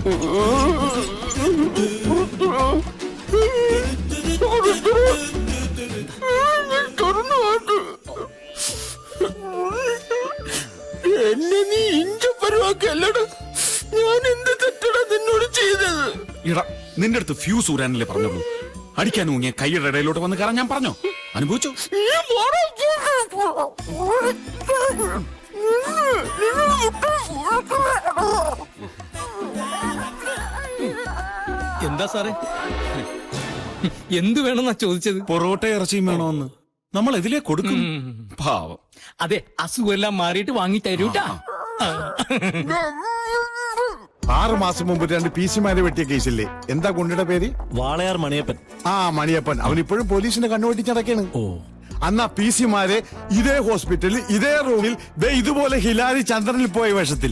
എന്നെ നീ ഇഞ്ചപ്പരുവാക്കല്ലടാ. ഞാൻ എന്ത് തെറ്റടാ നിന്നോട് ചെയ്തത്? ഇടാ, നിന്റെ അടുത്ത് ഫ്യൂസ് ഊരാനല്ലേ പറഞ്ഞുള്ളൂ. അടിക്കാൻ ഊങ്ങിയ കൈയുടെ ഇടയിലോട്ട് വന്ന് കയറാൻ ഞാൻ പറഞ്ഞോ? അനുഭവിച്ചോ? എന്താ സാറേ, എന്ത് വേണമെന്നാ ചോദിച്ചത്? പൊറോട്ട ഇറച്ചിയും വേണോന്ന്. നമ്മൾ ഇതിലേ കൊടുക്കും. പാവം. അതെ, അസുഖമെല്ലാം മാറിയിട്ട് വാങ്ങി തരൂട്ടാ. 6 മാസം മുമ്പ് 2 PC-മാരെ വെട്ടിയ കേസില്ലേ, എന്താ ഗുണ്ടയുടെ പേര്? വാളയാർ മണിയപ്പൻ. മണിയപ്പൻ. അവൻ ഇപ്പോഴും പോലീസിന്റെ കണ്ണുവെട്ടിച്ചടക്കാണ്. അന്നാ PC-മാരെ ഇതേ ഹോസ്പിറ്റലിൽ ഇതേ റൂമിൽ ഇതുപോലെ ഹിലാരി ചന്ദ്രനിൽ പോയ വേഷത്തിൽ.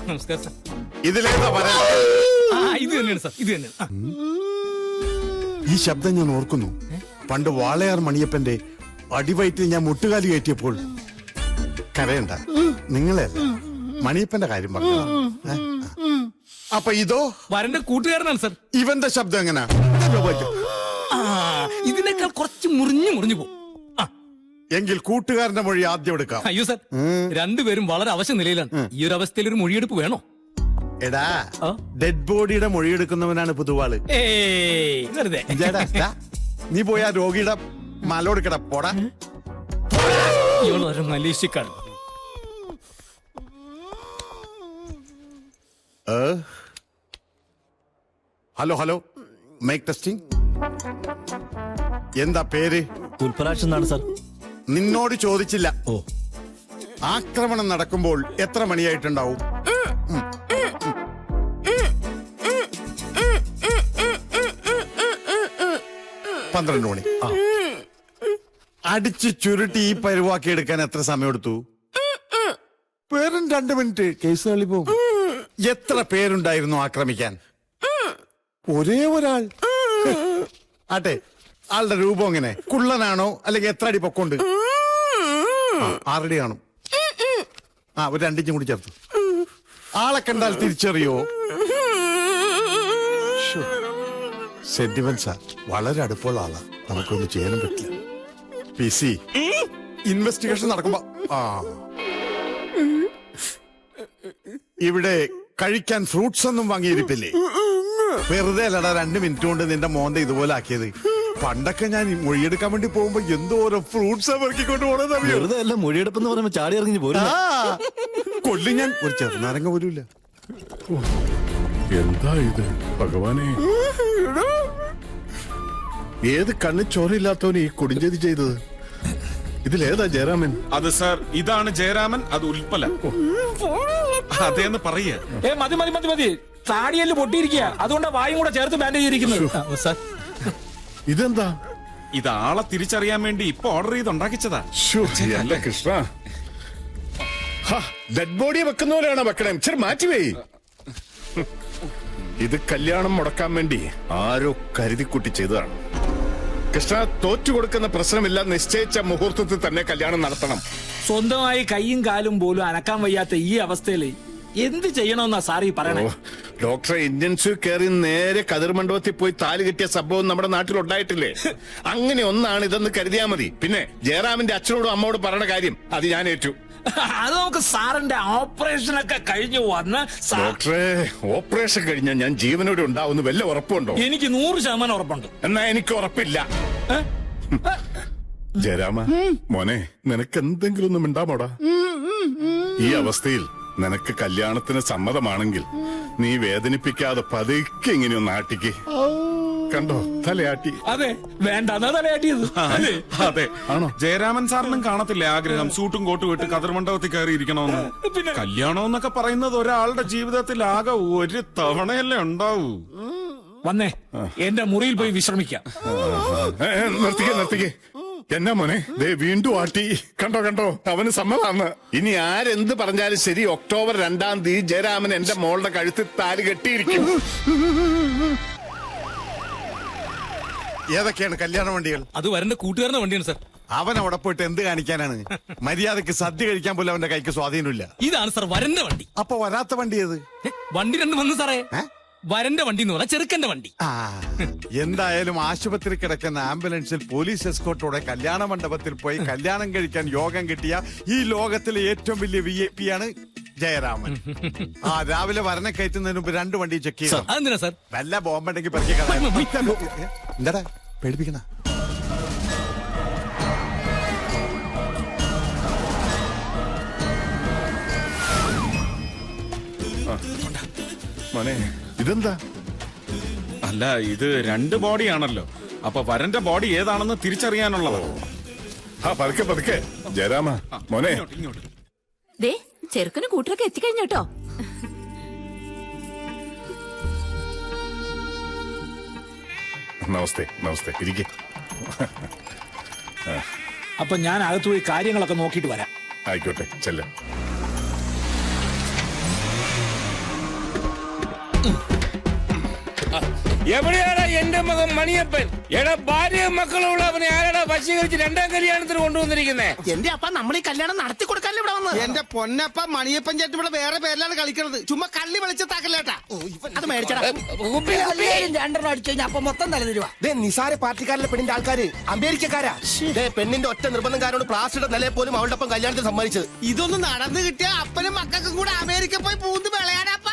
നമസ്കാരം സാർ. ഇതിലേതാ ഇത് തന്നെയാണ് സാർ, ഇത് തന്നെയാണ്. ഈ ശബ്ദം ഞാൻ ഓർക്കുന്നു. പണ്ട് വാളയാർ മണിയപ്പന്റെ അടിവയറ്റിൽ ഞാൻ മുട്ടുകാലി കയറ്റിയപ്പോൾ. കരയണ്ട, നിങ്ങളെ മണിയപ്പന്റെ കാര്യം പറഞ്ഞു. അപ്പൊ ഇതോ വരന്റെ കൂട്ടുകാരനാണ് സാർ. ഇവന്റെ ശബ്ദം എങ്ങനാ? ഇതിനേക്കാൾ കുറച്ച് മുറിഞ്ഞു പോകും. എങ്കിൽ കൂട്ടുകാരന്റെ മൊഴി ആദ്യം എടുക്കാം. അയ്യോ സാർ, രണ്ടുപേരും വളരെ അവശ നിലയിലാണ്. ഈ ഒരു അവസ്ഥയിൽ ഒരു മൊഴിയെടുപ്പ് വേണോ? എടാ, ഡെഡ് ബോഡിയുടെ മൊഴിയെടുക്കുന്നവനാണ് പുതുവാള്. വെറുതെ നീ പോയി ആ രോഗിയുടെ മലോടുക്കട പോടാ. ഇവളൊരു മലേഷ്യക്കാണ്. Hello, mike testing. എന്താ പേര്? പുൽപ്പരാജ് എന്നാണ് സാർ. നിന്നോട് ചോദിച്ചില്ല. ആക്രമണം നടക്കുമ്പോൾ എത്ര മണിയായിട്ടുണ്ടാവും? 12 മണി. അടിച്ചു ചുരുട്ടി ഈ പരുവാക്കി എടുക്കാൻ എത്ര സമയം എടുത്തു? പേരും 2 മിനിറ്റ്. കേസ് തള്ളി പോകും. എത്ര പേരുണ്ടായിരുന്നു ആക്രമിക്കാൻ? ഒരേ ഒരാൾ. ആട്ടെ, ആളുടെ രൂപം എങ്ങനെ? കുള്ളനാണോ അല്ലെങ്കിൽ എത്ര അടി പൊക്കമുണ്ട്? 6 അടി കാണും. ഒരു 2 ഇഞ്ചും കൂടി ചേർത്തു. ആളെ കണ്ടാൽ തിരിച്ചറിയോ? സെന്റിമെന്റ്സാ. വളരെ അടുപ്പമുള്ള ആളാ. നമുക്കൊന്നും ചെയ്യാനും പറ്റില്ല. PC ഇൻവെസ്റ്റിഗേഷൻ നടക്കുമ്പോ ഇവിടെ കഴിക്കാൻ ഫ്രൂട്ട്സ് ഒന്നും വാങ്ങിയിരിപ്പില്ലേ? വെറുതെ അല്ലടാ 2 മിനിറ്റ് കൊണ്ട് നിന്റെ മോന്ത ഇതുപോലെ ആക്കിയത്. പണ്ടൊക്കെ ഞാൻ മൊഴിയെടുക്കാൻ വേണ്ടി പോകുമ്പോ എന്തോരോ ഫ്രൂട്ട്സ് പെറുക്കിക്കൊണ്ട് പോണെന്ന് അറിയോ? വെറുതെ അല്ല, മൊഴിയെടുപ്പെന്ന് പറയുമ്പോ ചാടി ഇറങ്ങി പോരും. കൊല്ലി ഞാൻ ഒരു ചെറുനാരങ്ങ പോലുമില്ല. എന്താ ഇത് ഭഗവാനെ? ഏത് കണ്ണ് ചോരയില്ലാത്തവന് ഈ കൊടുംചെയ്തി ചെയ്തത്? ഇതിലേതാ ജയരാമൻ? അത് സാർ, ഇതാണ് ജയരാമൻ, അത് ഉൽപ്പല. അതേന്ന് പറയ. മതി. താടിയല് പൊട്ടിയിരിക്കുക, അതുകൊണ്ടാ വായും കൂടെ ചേർത്ത് ബാൻഡേജ് ചെയ്തിരിക്കുന്നത്. ഇതെന്താ? ഇത് ആളെ തിരിച്ചറിയാൻ വേണ്ടി ഇപ്പൊ ഓർഡർ ചെയ്ത് ഉണ്ടാക്കിച്ചതാ. അല്ല കൃഷ്ണ, ഡെഡ് ബോഡി വെക്കുന്നവരാണോ വെക്കണേ? ഇച്ചിരി മാറ്റിവേ. ഇത് കല്യാണം മുടക്കാൻ വേണ്ടി ആരോ കരുതിക്കുട്ടി ചെയ്തതാണ്. കൃഷ്ണ, തോറ്റു കൊടുക്കുന്ന പ്രശ്നമില്ല. നിശ്ചയിച്ച മുഹൂർത്തത്തിൽ തന്നെ കല്യാണം നടത്തണം. സ്വന്തമായി കൈയും കാലും പോലും അനക്കാൻ വയ്യാത്ത ഈ അവസ്ഥയിൽ എന്ത് ചെയ്യണമെന്നാ സാറി പറയണേ? ഡോക്ടറെ, ഇന്റൻസീവ് കെയറിൽ നേരെ കതിർമണ്ഡപത്തിൽ പോയി താലി കെട്ടിയ സംഭവം നമ്മുടെ നാട്ടിൽ ഉണ്ടായിട്ടില്ലേ? അങ്ങനെ ഒന്നാണ് ഇതെന്ന് കരുതിയാ മതി. പിന്നെ ജയറാമിന്റെ അച്ഛനോടും അമ്മയോടും പറയണ കാര്യം അത് ഞാൻ ഏറ്റു. അത് നമുക്ക് സാറിന്റെ ഓപ്പറേഷനൊക്കെ കഴിഞ്ഞു വന്ന്. ഡോക്ടറെ, ഓപ്പറേഷൻ കഴിഞ്ഞാൽ ഞാൻ ജീവനോടെ ഉണ്ടാവുന്ന വല്ല ഉറപ്പുണ്ടോ? എനിക്ക് 100% ഉറപ്പുണ്ട്. എന്നാ എനിക്ക് ഉറപ്പില്ല. ജയരാമ മോനെ, നിനക്ക് എന്തെങ്കിലും ഒന്നും ഉണ്ടാമോടാ? ഈ അവസ്ഥയിൽ നിനക്ക് കല്യാണത്തിന് സമ്മതമാണെങ്കിൽ നീ വേദനിപ്പിക്കാതെ പതുക്കെ ഇങ്ങനെയൊന്ന് ആട്ടിക്ക്. കണ്ടോ, തലയാട്ടി. അതെ, വേണ്ട തലയാട്ടിയത്. അതെ, ആണോ? ജയരാമൻ സാറിനും കാണത്തില്ലേ ആഗ്രഹം സൂട്ടും കോട്ടും ഇട്ട് കതിർമണ്ഡപത്തിൽ കയറി ഇരിക്കണമെന്ന്? കല്യാണം എന്നൊക്കെ പറയുന്നത് ഒരാളുടെ ജീവിതത്തിൽ ആകെ ഒരു തവണയല്ലേ ഉണ്ടാവൂ. വന്നേ, എന്റെ മുറിയിൽ പോയി വിശ്രമിക്കാം. നിർത്തിക്കേ. എന്നാ മോനെ, ദേ വീണ്ടും ആട്ടി. കണ്ടോ, അവന് സമ്മതമാണ്. ഇനി ആരെന്ത് പറഞ്ഞാലും ശരി, ഒക്ടോബർ 2-ാം തീയതി ജയരാമൻ എന്റെ മോളുടെ കഴുത്തിൽ താലി കെട്ടിയിരിക്കും. ഏതൊക്കെയാണ് കല്യാണ വണ്ടികൾ? അത് വരന്റെ കൂട്ടുകാരന്റെ വണ്ടിയാണ് സാർ. അവൻ അവിടെ പോയിട്ട് എന്ത് കാണിക്കാനാണ്? മര്യാദക്ക് സദ്യ കഴിക്കാൻ പോലും അവന്റെ കൈക്ക് സ്വാധീനമില്ല. ഇതാണ് സാർ വരന്റെ വണ്ടി. അപ്പൊ വരാത്ത വണ്ടി ഏത്? വണ്ടി 2 വന്നു സാറേ. വരന്റെ വണ്ടി എന്ന് പറഞ്ഞാൽ ചെറുക്കന്റെ വണ്ടി. ആ, എന്തായാലും ആശുപത്രി കിടക്കുന്ന ആംബുലൻസിൽ പോലീസ് എസ്കോർട്ടോടെ കല്യാണ മണ്ഡപത്തിൽ പോയി കല്യാണം കഴിക്കാൻ യോഗം കിട്ടിയ ഈ ലോകത്തിലെ ഏറ്റവും വലിയ VIP ആണ് ജയരാമൻ. ആ, രാവിലെ വരനെ കയറ്റുന്നതിന് മുമ്പ് 2 വണ്ടി ചെക്ക് ചെയ്തു. അതെന്തിനാ സാർ? വല്ല ബോംബുണ്ടെങ്കിൽ പെറുക്കി എന്താടാ പേടിപ്പിക്കണ? മോനെ ഇതെന്താ? അല്ല, ഇത് 2 ബോഡിയാണല്ലോ. അപ്പൊ വരന്റെ ബോഡി ഏതാണെന്ന് തിരിച്ചറിയാനുള്ളതോ? ആ പതുക്കെ പതുക്കെ. ജയരാമ മോനെ, ഇങ്ങോട്ട്. ദേ ചെറുക്കന് കൂട്ടരൊക്കെ എത്തിക്കഴിഞ്ഞോട്ടോ. നമസ്തേ നമസ്തേ, ഇരിക്കെ. അപ്പൊ ഞാൻ അകത്ത് പോയി കാര്യങ്ങളൊക്കെ നോക്കിയിട്ട് വരാം. ആയിക്കോട്ടെ, ചെല്ല. എവിടെയാടാ എന്റെ മകൻ മണിയപ്പൻ? എടാ ഭാര്യയും മക്കളുള്ള അവനെ ആരാടാ വശീകരിച്ച് 2ാം കല്യാണത്തിന് കൊണ്ടുവന്നിരിക്കുന്നേ? എന്റെ അപ്പ നമ്മൾ ഈ കല്യാണം നടത്തി കൊടുക്കാല്ലേ ഇവിടെ വന്ന്. എന്റെ പൊന്നപ്പ മണിയപ്പൻ ചേട്ടൻ ഇവിടെ വേറെ പേരിലാണ് കളിക്കുന്നത്. ചുമ്മാ കള്ളി വെളിച്ചത്താക്കല്ലേട്ടാ. അത് മേടിച്ചടാ. രണ്ടെണ്ണം അടിച്ചു കഴിഞ്ഞാൽ അപ്പൊ മൊത്തം തലതിരുവാ. നിസാര പാർട്ടിക്കാരിലെ പെണ്ണിന്റെ ആൾക്കാര് അമേരിക്കക്കാരാ. പെണ്ണിന്റെ ഒറ്റ നിർബന്ധക്കാരോട് പ്ലാസ്റ്റിയുടെ നിലയെ പോലും അവളുടെ ഒപ്പം കല്യാണത്തിന് സമ്മതിച്ചത്. ഇതൊന്നും നടന്നു കിട്ടിയ അപ്പനും മക്കൾക്കും കൂടെ അമേരിക്ക പോയി പൂന്ത് വിളയാനാപ്പ.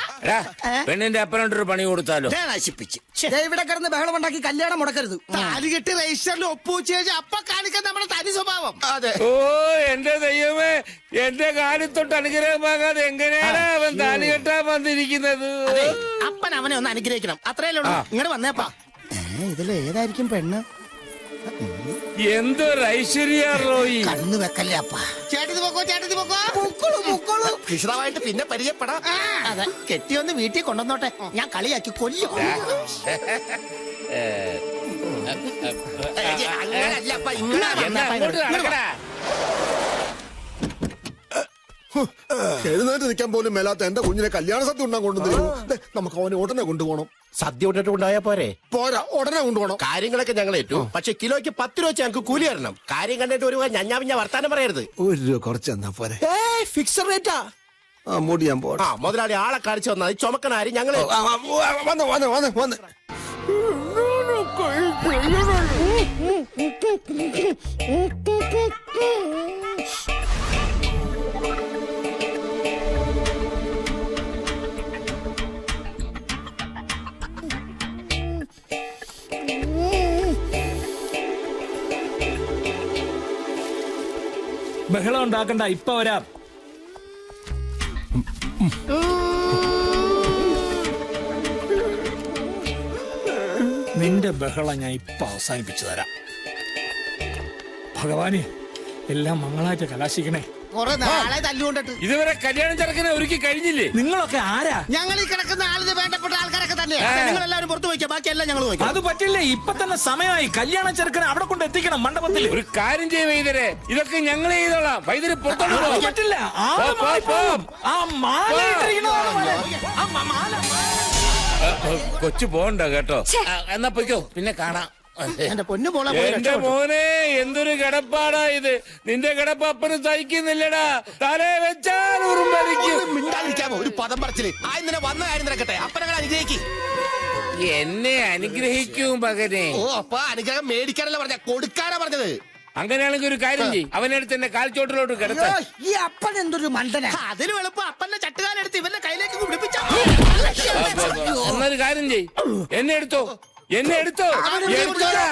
പെണ്ണിന്റെ അപ്പനോട്ടൊരു പണി കൊടുത്താലോ? നശിപ്പിച്ച് ഇവിടെ കിടന്ന് ബഹളം ഉണ്ടാക്കി കല്യാണം മുടക്കരുത്. താലികെട്ട് രജിസ്റ്ററിൽ ഒപ്പുവെച്ച് കഴിഞ്ഞാൽ അപ്പ കാണിക്കാൻ നമ്മുടെ തനി സ്വഭാവം. അതെ. ഓ എന്റെ ദൈവമേ, എന്റെ കാലിത്തൊട്ട് അനുഗ്രഹമാകാതെ എങ്ങനെയാണ് അവൻ താലി കെട്ടാൻ വന്നിരിക്കുന്നത്? അപ്പൻ അവനെ ഒന്ന് അനുഗ്രഹിക്കണം, അത്രയല്ലേ ഉള്ളൂ. ഇങ്ങോട്ട് വന്നേപ്പാ. ഇതിൽ ഏതായിരിക്കും പെണ്ണ്? എന്തൊരു ഐശ്വര്യ റോയി. കണ്ണ് വെക്കല്ലേ അപ്പ. ചേട്ടത്തി പൊക്കോ, ചേട്ടത്തി പൊക്കോ. വിശദമായിട്ട് പിന്നെ പരിചയപ്പെടാം. അതെ, കെട്ടിയൊന്ന് വീട്ടിൽ കൊണ്ടുവന്നോട്ടെ. ഞാൻ കളിയാക്കി കൊല്ലും. അങ്ങനല്ല അപ്പ, ഇങ്ങനെ എഴുന്നേറ്റ് നിൽക്കാൻ പോലും മേലാത്ത എന്റെ കുഞ്ഞിനെ കല്യാണ സദ്യ ഉണ്ടാൻ കൊണ്ടുവന്നു. നമുക്ക് അവനെ ഉടനെ കൊണ്ടുപോകണം. സദ്യ വിട്ടിട്ട് ഉണ്ടായാ പോരെ? പോരാ, ഉടനെ കൊണ്ടുപോകണം. കാര്യങ്ങളൊക്കെ ഞങ്ങൾ ഏറ്റു. പക്ഷെ കിലോയ്ക്ക് 10 രൂപ ഞങ്ങൾക്ക് കൂലി തരണം. കാര്യം കണ്ടിട്ട് ഒരു ഞഞ്ഞാ വർത്താനം പറയരുത്. 1 രൂപ കുറച്ച് തന്നാ പോരെ? ഫിക്സഡ് റേറ്റാ. മൂടി ഞാൻ പോരാ. മുതലാളി ആളെ കാണിച്ചു വന്നാൽ ചുമക്കനാരി ഞങ്ങള് വന്ന് ബഹളം ഉണ്ടാക്കണ്ട, ഇപ്പൊ വരാം. നിന്റെ ബഹളം ഞാൻ ഇപ്പൊ അവസാനിപ്പിച്ചു തരാം. ഭഗവാനെ, എല്ലാം മംഗളായിട്ട് കലാശിക്കണേ. കുറെ നാളെ തല്ലുകൊണ്ടിട്ട് ഇതുവരെ കല്യാണം ചെറുക്കനെ ഒരുക്കി കഴിഞ്ഞില്ലേ? നിങ്ങളൊക്കെ ആരാ? ഞങ്ങൾ ഈ കിടക്കുന്ന ആളിന് വേണ്ടപ്പെട്ട ആൾക്കാരൊക്കെ തന്നെയാണ്. നിങ്ങൾ എല്ലാവരും പുറത്തു വയ്ക്കാം, ബാക്കിയെല്ലാം ഞങ്ങൾ വയ്ക്കാം. അത് പറ്റില്ലേ, ഇപ്പൊ തന്നെ സമയമായി. കല്യാണ ചെറുക്കനെ അവിടെ കൊണ്ട് എത്തിക്കണം, മണ്ഡപത്തിൽ. ഒരു കാര്യം ചെയ്യ വൈദ്യരെ, ഇതൊക്കെ ഞങ്ങൾ ചെയ്തോളാം. വൈദ്യര് പുറത്തോട്ട് അത് പോ. പറ്റില്ല. ആള് മാറിപ്പോകും. ആ മാല ഇട്ടിരിക്കുന്നതാണ് മാല. ആ മാല. കൊച്ചു പോണ്ട കേട്ടോ. എന്നാ പൊയ്ക്കോ, പിന്നെ കാണാം. എന്റെ പൊന്നു പോളെ എന്റെ മോനെ, എന്തൊരു കിടപ്പാടാ ഇത്. നിന്റെ കിടപ്പ് അപ്പന് സഹിക്കുന്നില്ലടാ. തലേ വെച്ചാൽ ഉറുമ്പരിക്കും. മിണ്ടാതിരിക്കാമോ? ഒരു പദം പറച്ചില്. ഇന്നലെ വന്ന കാര്യം നടക്കട്ടെ. അപ്പനങ്ങൾ അനുഗ്രഹിക്കും. എന്നെ അനുഗ്രഹിക്കും മകനെ. ഓ അപ്പ അനുഗ്രഹം മേടിക്കാനല്ല പറഞ്ഞ, കൊടുക്കാനാ പറഞ്ഞത്. അങ്ങനെയാണെങ്കിൽ ഒരു കാര്യം ചെയ്യും, അവനെടുത്ത് എന്നെ കാൽച്ചോട്ടിലോട്ട് കിടത്ത. ഈ അപ്പൻ എന്തൊരു മണ്ടന. അതിന് എളുപ്പം അപ്പന്റെ ചട്ടുകാലെടുത്ത് ഇവന്റെ കയ്യിലേക്ക് പിടിപ്പിച്ച. എന്നൊരു കാര്യം ചെയ്, എന്നെ എടുത്തോ, എന്നെ എടുത്തോ, എടുത്തോടാ.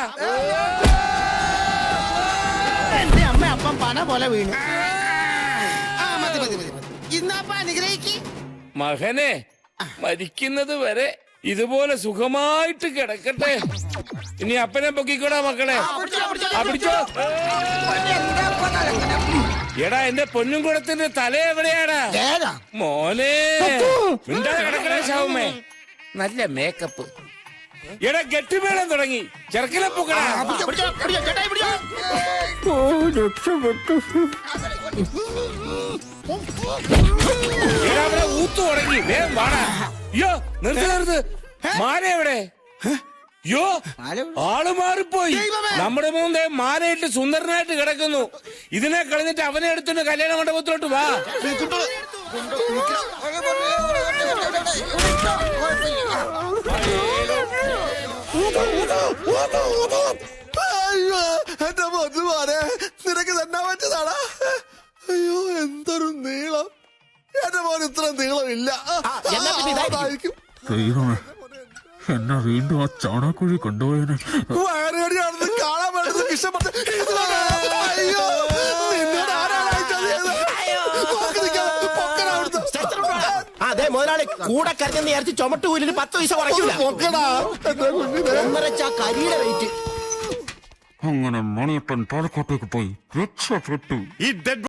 എന്റെ അമ്മ അപ്പം പന പോലെ വീണു. മതി മതി മതി. ഇന്നപ്പ അനുഗ്രഹിക്ക് മകനെ. മരിക്കുന്നത് വരെ ഇതുപോലെ സുഖമായിട്ട് കിടക്കട്ടെ. ഇനി അപ്പനെ പൊക്കിക്കോടാ മക്കളെ. പിടിച്ചോ. എടാ, എന്റെ പൊന്നും കുടത്തിന്റെ തല എവിടെയാടാ മോനെ? മിണ്ടാതെ കിടക്കണേ ശവമേ. നല്ല മേക്കപ്പ്. എടാ, ഗെട്ടുമേളം തുടങ്ങി. ചെറുക്കനെ പൊക്കടാ. എടാ, അവിടെ ഊത്തു തുടങ്ങി. വേഗം വാടാ. അയ്യോ, നിർത്ത്. മാല എവിടെ? യോ, ആള് മാറിപ്പോയി. നമ്മുടെ മുമ്പേ മാലയിട്ട് സുന്ദരനായിട്ട് കിടക്കുന്നു. ഇതിനെ കളഞ്ഞിട്ട് അവനെ എടുത്തുകൊണ്ട് കല്യാണ മണ്ഡപത്തിലോട്ട് വാ. അയ്യോ എന്റെ പൊന്നുമാരെ നിനക്ക് തന്നെ പറ്റതാടാ. അയ്യോ എന്തൊരു നീളം. എന്റെ മോൻ ഇത്ര നീളമില്ല. അതായിരിക്കും എന്നെ വീണ്ടും ആ ചാണാക്കുഴി കൊണ്ടുപോയതിന് വയറുകടിയാണെന്ന് കാണാൻ വേണ്ടത് ഇഷ്ടപ്പെട്ടു. അയ്യോ നിന്നോട് ആരാണ് അയച്ചത്? നോക്കി നിൽക്കാതെ പൊക്കനാ അവിടുന്ന്. അതെ മുതലാളി കൂടെ കരുതെന്ന് വിചാരിച്ച് ചുമട്ടുകൂലിന് 10 പൈസ കുറയ്ക്കൂല. പൊക്കടാ എന്റെ കുഞ്ഞിനെ. 1.5 കരിയുടെ വെയിറ്റ്. അങ്ങനെ മണിയപ്പൻ പാലക്കോട്ടേക്ക് പോയി രക്ഷപ്പെട്ടു. ഈ ഡെഡ്